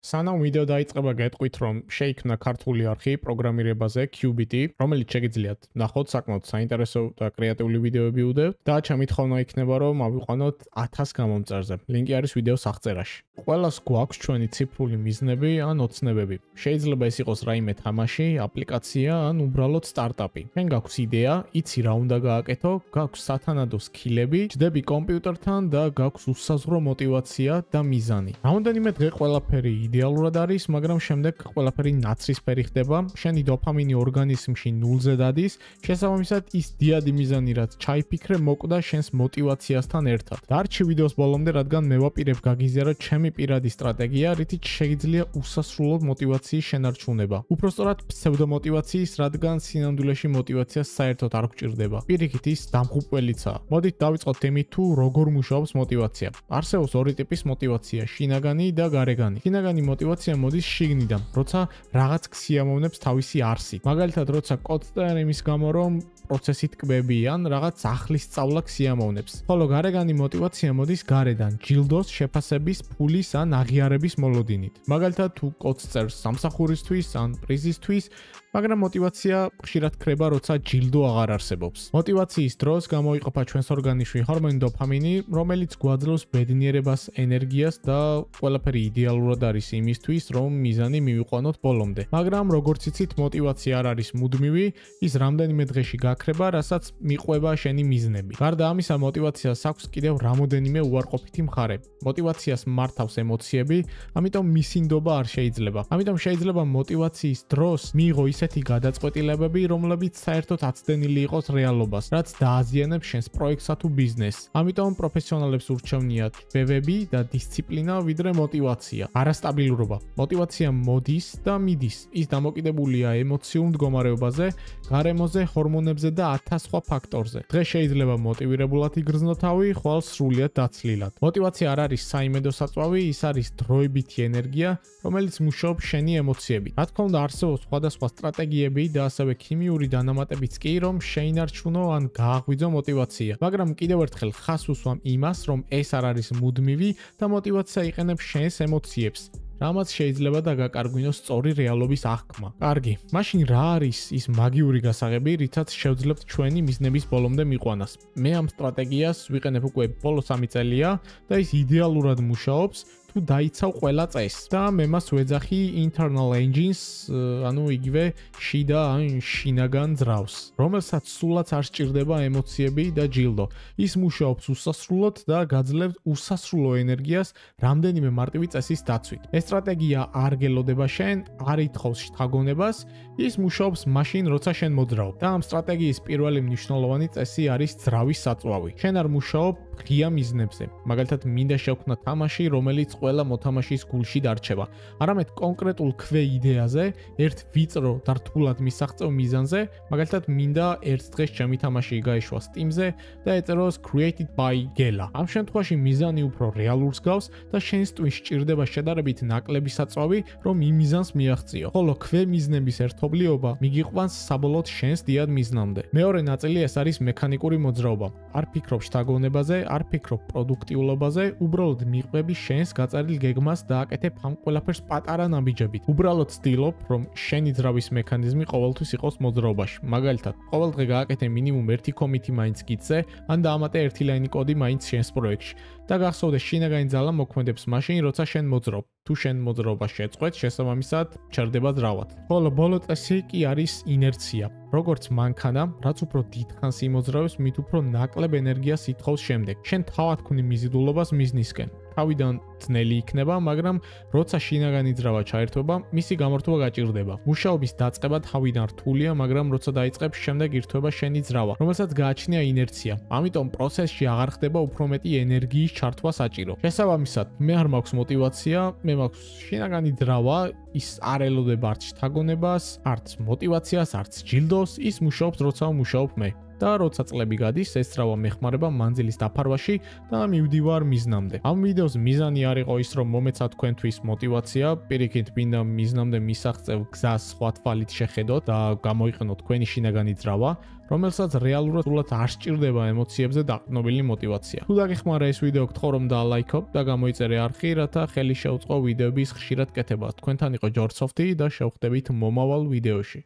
სანამ ვიდეო დაიწყება გეტყვით, რომ შეიქმნა ქართული არხი პროგრამირებაზე Qubit-ი, რომელიც შეგიძლიათ ნახოთ საკმაოდ საინტერესო და კრეატიული ვიდეოები უდევთ და ჩემი თხოვნა იქნება, რომ ავიყვანოთ 1000 გამომწერზე. ლინკი არის ვიდეოს აღწერაში. ყველას გვაქვს ჩვენი ციფრული მიზნები ან ოცნებები. შეიძლება ეს იყოს რაიმე თამაში, აპლიკაცია ან უბრალოდ სტარტაპი. შენ გაქვს იდეა, იცი რა უნდა გააკეთო, გაქვს სათანადო სკილები, ჯდები კომპიუტერთან და გაქვს უსაზღვრო мотиваცია და მიზანი. რამდენიმე დღე ყველაფერი იდეალურად არის, მაგრამ შემდეგ ყველაფერი ნაცრისფერი ხდება, შენი დოფამინი ორგანიზმში ნულზე დადის, შესაბამისად ის დიადი მიზანი, რაც ჩაიფიქრე, მოკვდა შენს мотиваციასთან ერთად. დარჩი ვიდეოს ბოლომდე, რადგან მე ვაპირებ გაგიზიარო ჩემი პირადი სტრატეგია, რითიც შეიძლება უსასრულო мотивაციის შენარჩუნება. უпростоრად ფსევდომოტივაციის, რადგან სინამდვილეში мотивაციას საერთოდ არ გვჭირდება. პირიქით ის დამღუპველიცაა. მოდით დავიწყოთ იმით, თუ როგორ მუშაობს мотивაცია. არსებობს ორი ტიპის мотивაცია: შინაგანი და გარეგანი. შინაგანი мотивაცია მოდის შიგნიდან, როცა რაღაც ქსიამოვნებს თავისი არსით. მაგალითად, როცა კოდს წერენ იმის გამო, რომ პროცესი ტკბები ან რაღაც ახლის სწავლა ქსიამოვნებს. ხოლო გარეგანი мотивაცია მოდის გარედან, ჯილდოს, შეფასების, ფულის ან აღიარების მოლოდინით. მაგალითად, თუ კოდს წერს სამსახურისთვის ან პრიზისთვის, მაგრამ мотивაცია ხშირად ქრება, როცა ჯილდო აღარ არსებობს. мотивაციის დროს გამოიყოფა ჩვენს ორგანიზმში ჰორმონი დოფამინი, რომელიც გვაძლევს ბედნიერებას, ენერგიას და ყველაფერი იდეალურად არის იმისთვის, რომ მიზანი მივიყვანოთ ბოლომდე. მაგრამ როგორც იცით, мотивაცია არ არის მუდმივი, ის რამდენიმე დღეში გაქრება, რასაც მიყვება შენი მიზნები. გარდა ამისა, мотивაციას აქვს კიდევ რამოდენიმე უარყოფითი მხარე. мотивაციას მართავს ემოციები, ამიტომ მისი ნდობა არ შეიძლება. ამიტომ შეიძლება мотивაციის დროს მიიღო ისეთი გადაწყვეტილებები, რომლებიც საერთოდ აცდენილი იყოს რეალობას, რაც დააზიანებს შენს პროექტსა თუ ბიზნესს. ამიტომ პროფესიონალებს ურჩევნიათ ბებები და დისციპლინა, ვიდრე мотивაცია. არასტაბილურობა. мотивაცია მოდის და მიდის. ის დამოკიდებულია ემოციურ მდგომარეობაზე, გარემოზე, ჰორმონებზე და 1000 სხვა ფაქტორზე. დღეს შეიძლება მოტივირებულად იგრძნო თავი, ხვალ სრულიად დაცლილად. мотивაცია არ არის საიმედო საწვავი, ის არის დროებითი ენერგია, რომელიც მუშაობს შენი ემოციებით. რა თქმა უნდა, არსებობს სხვადასხვა სტრატეგიები და ასევე ქიმიური დანამატებიც კი, რომ შეინარჩუნო ან გააღვიძო мотивაცია. მაგრამ კიდევ ერთხელ ხას უსვამ იმას, რომ ეს არ არის მუდმივი და мотивაცია იყენებს შენს ემოციებს, რამაც შეიძლება დაგაკარგვინოს სწორი რეალობის აღქმა. კარგი, მაშინ რა არის ის მაგიური გასაღები, რითაც შევძლებთ ჩვენი მიზნების ბოლომდე მიყვანას? მე ამ სტრატეგიას ვიყენებ უკვე ბოლო 3 წელია და ის იდეალურად მუშაობს, თუ დაიცავ ყველა წესს და მე მას ვეძახი internal engines, ანუ იგივე შიდა ან შინაგან ძრავს, რომელსაც სულაც არ სჭირდება ემოციები და ჯილდო. ის მუშაობს უსასრულოდ და გაძლევს უსასრულო ენერგიას რამდენიმე მარტივი წესის დაცვით. ეს სტრატეგია არ გელოდება შენ, არ ითხოვს შთაგონებას, ის მუშაობს მაშინ, როცა შენ მოძრაობ. და ამ სტრატეგიის პირველი მნიშვნელოვანი წესი არის ძრავის საწვავი. შენ არ მუშაობ ღია მიზნებზე. მაგალითად, მინდა შევქმნა თამაში, რომელიც ყველა მოთამაშის გულში დარჩება. არამედ კონკრეტულ ქვე იდეაზე, ერთ ვიწრო და რთულად მისაღწევ მიზანზე, მაგალითად, მინდა ერთ დღეს ჩემი თამაში გაეშვა Steam-ზე და ეწეროს created by Gela. ამ შემთხვევაში მიზანი უფრო რეალურს გავს და შენს ტვინს სჭირდება შედარებით ნაკლები საწვავი, რომ იმ მიზანს მიაღწიო. ხოლო ქვე მიზნების ერთობლიობა მიგიყვანს საბოლოოდ შენს დიად მიზნამდე. მეორე ნაწილი ეს არის მექანიკური მოძრაობა. არ ფიქრობ შთაგონებაზე, არ ფიქრობ პროდუქტიულობაზე, უბრალოდ მიყვები შენს გაწერილ გეგმას და აკეთებ ამ ყველაფერს პატარა ნაბიჯებით. უბრალოდ ვცდილობ, რომ შენი ძრავის მექანიზმი ყოველთვის იყოს მოძრაობაში. მაგალითად, ყოველ დღე გააკეთე მინიმუმ 1 კომიტი მაინც გიდზე, ან დაამატე 1 ლაინი კოდი მაინც შენს პროექტში. და გახსოვდეს, შინაგანი ძალა მოქმედებს მაშინ, როცა შენ მოძრაობ. თუ შენ მოძრაობა შეწყვეტ, შესაბამისად ჩერდება ძრავად. ხოლო ბოლო წესი კი არის ინერცია. როგორც მანქანა, რაც უფრო დიდხანს იმოძრავებს, მით უფრო ნაკლებ ენერგიას ითხოვს შემდეგ. შენ თავად ქონი მიზიდულობას მიზნისკენ. თავიდან ძნელი იქნება, მაგრამ როცა შინაგანი ძრავა ჩაერთვება, მისი გამორთვა გაჭირდება. მუშაობის დაწყება თავიდან რთულია, მაგრამ როცა დაიწყებს, შემდეგ ირთვება შენი ძრავა, რომელსაც გააჩნია ინერცია. ამიტომ პროცესში აღარ ხდება უფრო მეტი ენერგიის ჩართვა საჭირო. შესაბამისად, მე არ მაქვს мотивაცია, მე მაქვს შინაგანი ძრავა, ის არ ელოდება არც შთაგონებას, არც мотивაციას, არც ჯილდოს, ის მუშაობს, როცა მუშაობ მე. და როცა წლები გადის, ეს ძრავა მეხმარება მანძილის დაფარვაში და მივდივარ მიზნამდე. ამ ვიდეოს მიზანი არ იყო ის, რომ მომეცათ თქვენთვის мотивация, პირიქით მინდა მიზნამდე მისაღწევ გზას სხვა თვალით შეხედოთ და გამოიყენოთ თქვენი შინაგანი ძრავა, რომელსაც რეალურად სულად არ სჭირდება ემოციებზე დაყრდნობილი мотивация. თუ დაგეხმარა ეს ვიდეო, გთხოვ რომ დაალაიქო და გამოიწერე არხი, რათა ხელი შეუწყო ვიდეოების ხშირად კეთებას. თქვენთან იყო ჯორჯ სოფტი და შევხვდებით მომავალ ვიდეოში.